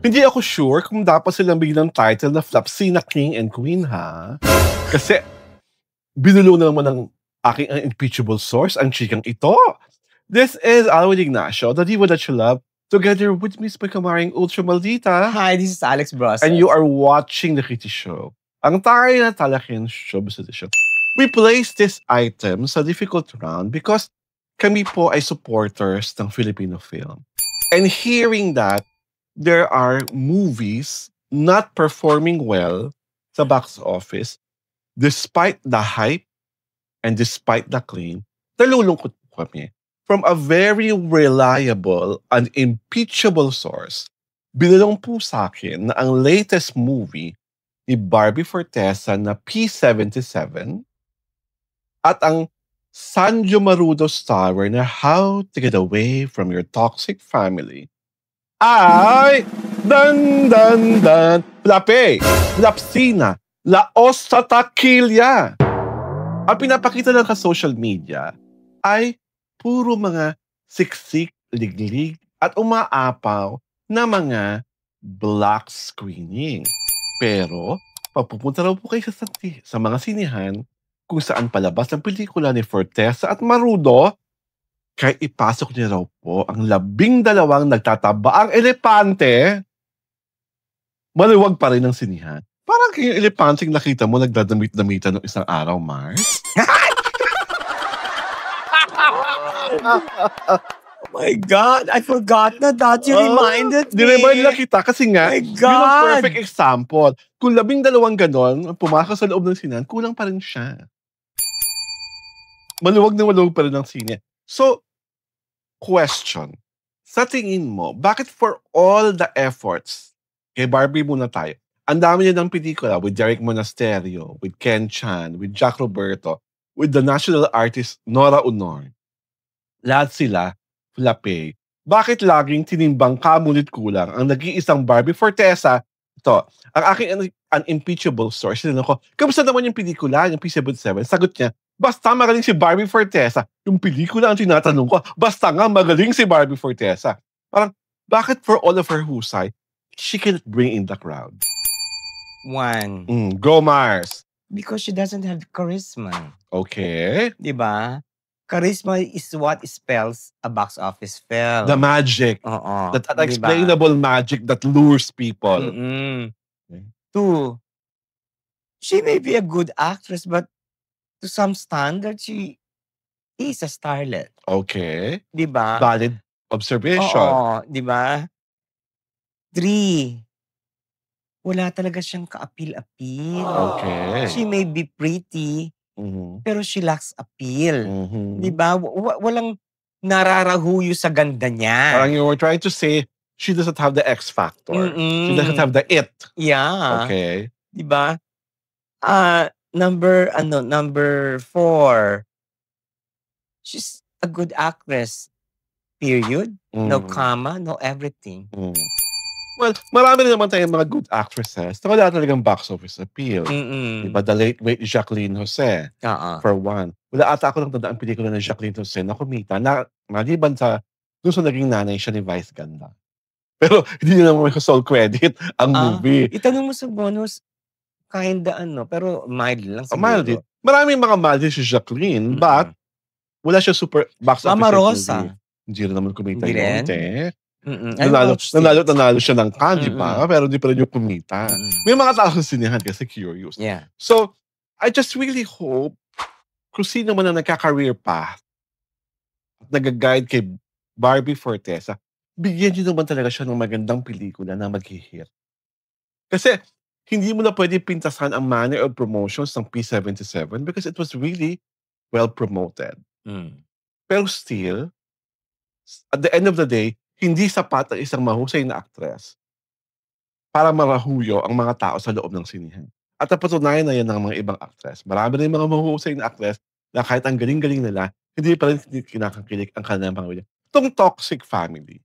Hindi ako sure kung dapat silang bigyan ng title na Flapsina King and Queen, ha? Kasi, binulo na naman ng aking unimpeachable source ang chikang ito. This is Alwin Ignacio, the diva that you love, together with Miss Pagkamaring Ultra Maldita. Hi, this is Alex Bros. And you are watching The Kitty Show. Ang taray na talaking showbiz edition. We placed this item sa difficult round because kami po ay supporters ng Filipino film. And hearing that there are movies not performing well sa box office, despite the hype and despite the claim, nalulungkot po kami. From a very reliable and impeachable source, binulong po sa akin na ang latest movie ni Barbie Fortesa na P77 at ang Sanjo Marudo starrer na How to Get Away from Your Toxic Family ay Flapsina, Laos sa Takilya. Ang pinapakita ng ka-social media ay puro mga siksik, liglig at umaapaw na mga black screening. Pero, papupunta raw po kayo sa mga sinihan kung saan palabas ang pelikula ni Fortesa at Marudo, kaya ipasok niya raw po ang 12 nagtatabaang elepante, maluwag pa rin ang sinihan. Parang kayong elepanteng nakita mo nagdadamit-damitan ng isang araw, Mars. Oh my God, I forgot na that. You reminded me. Niremind na kita kasi nga, My yun God. ang perfect example. Kung 12 ganon, pumasok sa loob ng sinihan, kulang pa rin siya. Maluwag na maluwag pa rin ang sine. So, question. Sa tingin mo, bakit for all the efforts, kay Barbie muna tayo, ang dami niya ng pelikula with Derek Monasterio, with Ken Chan, with Jack Roberto, with the national artist Nora Honor. Lahat sila, flape. Bakit laging tinimbang kamulit kulang ang nag-iisang Barbie Fortesa? Ito, ang aking unimpeachable source, sinanong ko, kamusta naman yung pelikula, yung P77? Sagot niya, basta magaling si Barbie Fortesa. Yung pelikula ang tinatanong ko, basta nga magaling si Barbie Fortesa. Parang, bakit for all of her husay, she cannot bring in the crowd? One, Go Mars. because she doesn't have charisma. Okay. Diba? Charisma is what spells a box office film. The magic. Oo. That unexplainable magic that lures people. Okay. Two, she may be a good actress, but to some standards, she is a starlet. Okay. Diba? Valid observation. Oo. Diba? Three, wala talaga siyang ka-appeal-appeal. Okay. She may be pretty, pero she lacks appeal. Diba? Walang nararahuyo sa ganda niya. Parang you were trying to say, she doesn't have the X factor. She doesn't have the it. Yeah. Okay. Diba? Number 4, she's a good actress. Period. No comma, no everything. Well, marami rin naman tayong mga good actresses na wala talagang box office appeal. Diba, the late great Jacqueline Jose, for one. Wala ata ako nang tandaan pelikula ng Jacqueline Jose na kumita na maliban sa dun sa naging nanay siya ni Vice Ganda. Pero hindi na naman may sole credit ang movie. Itanong mo sa bonus, kinda pero mild lang siguro. Mild din. Maraming mga mild din si Jacqueline, but wala siya super box office Mama Rosa. movie. Hindi rin naman kumita Hindi yun, rin? Nanalo siya ng Cannes, diba? Pero di pa rin yung kumita. May mga tao sa sinihan kasi curious. Yeah. So, I just really hope kung sino man ang nagka-career path at nag-guide kay Barbie Fortesa, bigyan niyo naman talaga siya ng magandang pelikula na mag-hit. Kasi, hindi mo na pwede pintasan ang manner of promotions ng P77 because it was really well promoted. Pero still, at the end of the day, hindi sapat ang isang mahusay na actress para marahuyo ang mga tao sa loob ng sinihan. At napatunayan na yan ng mga ibang actress. Marami rin mga mahusay na actress na kahit ang galing-galing nila, hindi pa rin kinakakilig ang kanilang mga itong Toxic Family.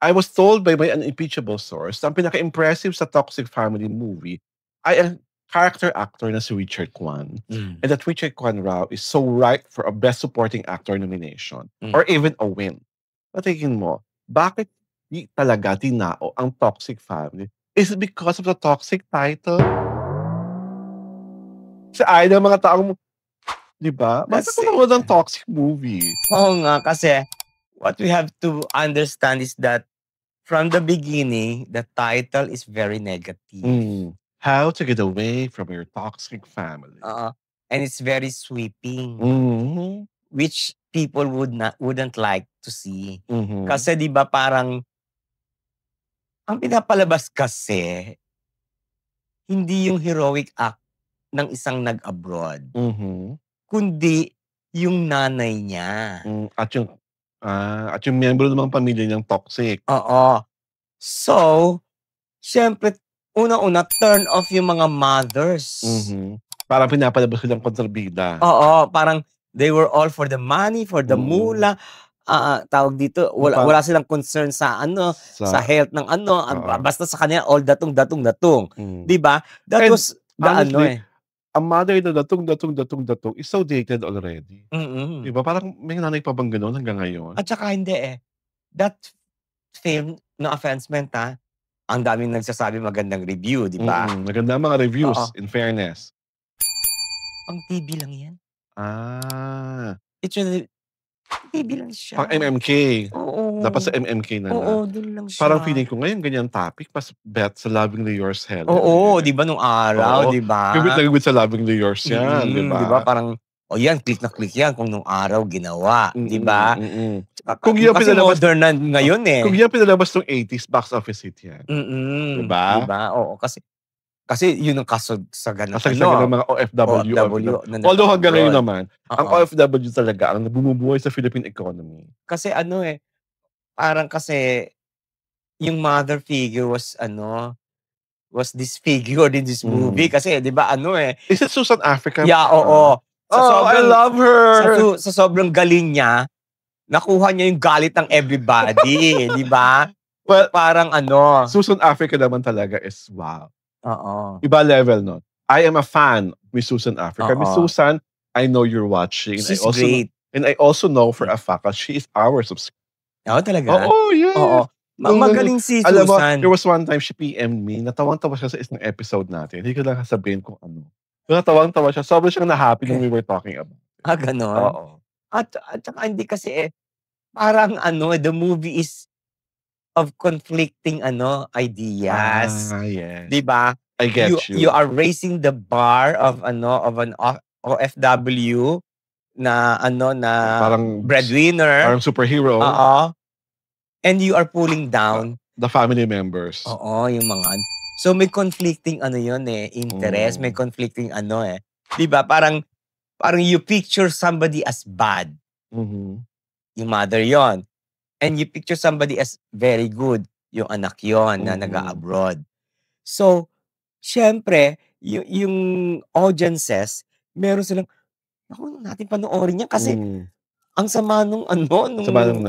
I was told by my unimpeachable source na ang pinaka-impressive sa Toxic Family movie ay ang character actor na si Richard Kwan. And that Richard Kwan raw is so right for a Best Supporting Actor nomination or even a win. Patingin mo, bakit di talaga tinao ang toxic family. Is it because of the toxic title? Sa ayaw ng mga taong, di ba? Bakit ako Kasi nanonood ng toxic movie? oo nga, kasi what we have to understand is that from the beginning, the title is very negative. How to get away from your toxic family. And it's very sweeping, Mhm. which people wouldn't like to see. Mhm. Kasi 'di ba parang ang pinapalabas kasi hindi yung heroic act ng isang nag-abroad, Mhm. kundi yung nanay niya. At yung miyembro ng mga pamilya niyang toxic. Oo. So, siyempre unang-una turn off yung mga mothers. Mhm. Parang pinapalabas silang kontrabida. Oo, parang they were all for the money, for the moolah. Tawag dito, wala silang concern sa sa health ng basta sa kanila all datong. 'Di ba? That was the honestly, a mother na datong is so dated already. 'Di ba? Parang may nanay pa bang gano'n hanggang ngayon? At saka hindi that film, no offense meant ang daming nagsasabi magandang review, 'di ba? Maganda ang mga reviews, in fairness. Pang TV lang 'yan. Literally, TV lang siya. pang MMK. Oo. Dapat sa MMK na lang. Oo, dun lang siya. Parang feeling ko ngayon ganyan topic, mas bet sa Lovingly Yours Helen. Oo, 'di ba nung araw, 'di ba? Gabit sa Lovingly Yours yan, 'di ba? 'Di ba parang, yan, click na click yan kung nung araw ginawa, 'di ba? Kung yan Kasi pinalabas modern na ngayon kung yan pinalabas nung 80s, box office hit yan. 'Di ba? 'Di ba? Oo, kasi yun ang kasagsagan ng Kasagsagan ng mga OFW. Although hanggang ngayon naman, ang OFW talaga ang bumubuhay sa Philippine economy. Kasi parang kasi yung mother figure was disfigured in this movie kasi 'di ba Is it Susan Africa? Yeah, oo. I love her! Sa sobrang galing niya, nakuha niya yung galit ng everybody, 'di ba? Well, parang Susan Africa naman talaga is wow. Oo. Iba level nun. I am a fan with Susan Africa. Miss Susan, I know you're watching. She's great. And I also know for a fact that she is our subscriber. Oo, talaga? Oo, yes. Oo. Magaling si Susan. Alam mo, there was one time she PM'd me, natawang-tawa siya sa isang episode natin. Hindi ko lang sabihin kung ano. Natawang-tawa siya. Sobrang siyang na-happy when we were talking about it. Ganon? Oo. At saka hindi kasi parang the movie is of conflicting ideas. Yes. 'Di ba? I get you. You are raising the bar of an OFW na parang breadwinner. Parang superhero. Oo. And you are pulling down the family members. Oo, yung mga so may conflicting interest, may conflicting 'Di ba? Parang you picture somebody as bad. Yung mother yon. And you picture somebody as very good, yung anak yon na nag-abroad. So, syempre, yung audiences, meron silang, naku, natin panoorin yan kasi ang sama nung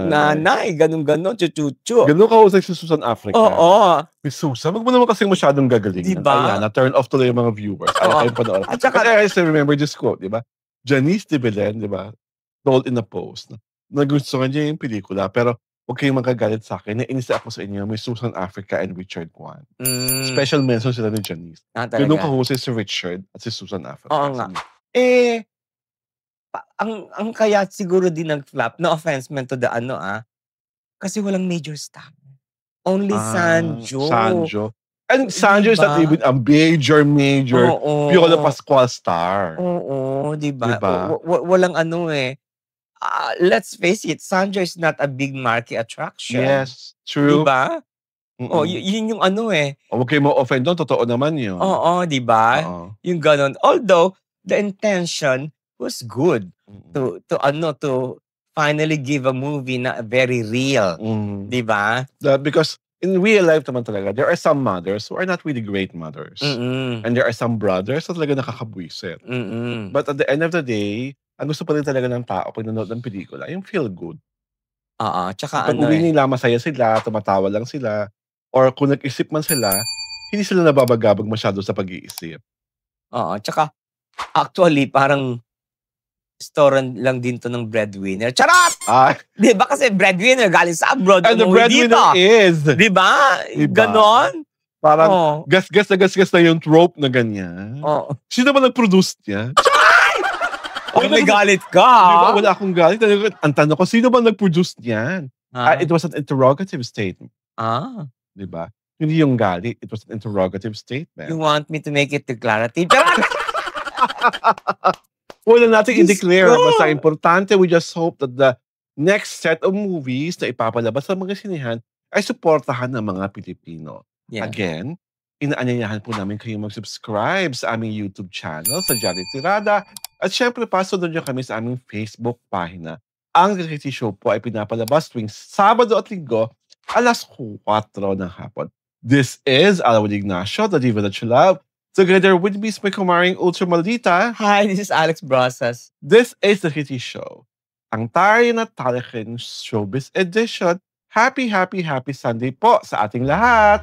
nanay, ganun-ganon, chuchucho. Ganun kahusay si Susan Africa. Oo. Miss Susan, wag mo naman kasing masyadong gagaling. Diba? Ayan, na-turn off tuloy yung mga viewers. Ayaw tayong panoorin. At saka, I still remember this quote, di ba? Janice de Belen, di ba? Told in a post, nagustuhan niya yung pelikula, pero huwag kayong magagalit sa akin. Nainis ako sa inyo, may Susan Africa and Richard Kwan. Special mention sila ni Janice. Ganun kahusay si Richard at si Susan Africa. Oo nga. Ang kaya siguro din nag-flop, no offense meant to the kasi walang major star. Only Sanjo. And Sanjo is not even a major Piolo Pascual star. Oo, diba? Walang let's face it, Sanjo is not a big marquee attraction. Yes, true. Diba? Yun yung Huwag kayo ma-offend doon, totoo naman yun. Oo, diba? Yung ganon. Although, the intention was good to finally give a movie na very real. Diba? Because in real life naman talaga, there are some mothers who are not really great mothers. And there are some brothers na talaga nakakabwisit. But at the end of the day, ang gusto pa rin talaga ng tao pag nanonood ng pelikula, yung feel good. Tsaka pag uwi nila, masaya sila, tumatawa lang sila, or kung nag-isip man sila, hindi sila nababagabag masyado sa pag-iisip. Tsaka actually parang restaurant lang din to ng breadwinner. Charot! Ah, Di ba kasi breadwinner galing sa abroad. and the breadwinner is. Di ba? Diba? Ganon? Parang gas-gas na yung trope na ganyan. Sino ba nag-produce niya? May galit ka. Diba? Wala akong galit. Ang tanong ko, sino ba nag-produce niyan? It was an interrogative statement. Diba? Hindi yung galit. It was an interrogative statement. You want me to make it declarative? Wala natin i-declare. Basta importante, we just hope that the next set of movies na ipapalabas sa mga sinihan ay suportahan ng mga Pilipino. Yeah. Again, inaanyayahan po namin kayo mag-subscribe sa aming YouTube channel, sa Jolly Tirada. At syempre, pasunod nyo kami sa aming Facebook pahina. Ang reality show po ay pinapalabas tuwing Sabado at Linggo, alas 4 ng hapon. This is Alwin Ignacio, the diva that you love. Together with me is my kumaring Ultra Maldita. Hi, this is Alex Brasas. This is the reality show. Ang tayo na Talakin Showbiz Edition. Happy Sunday po sa ating lahat!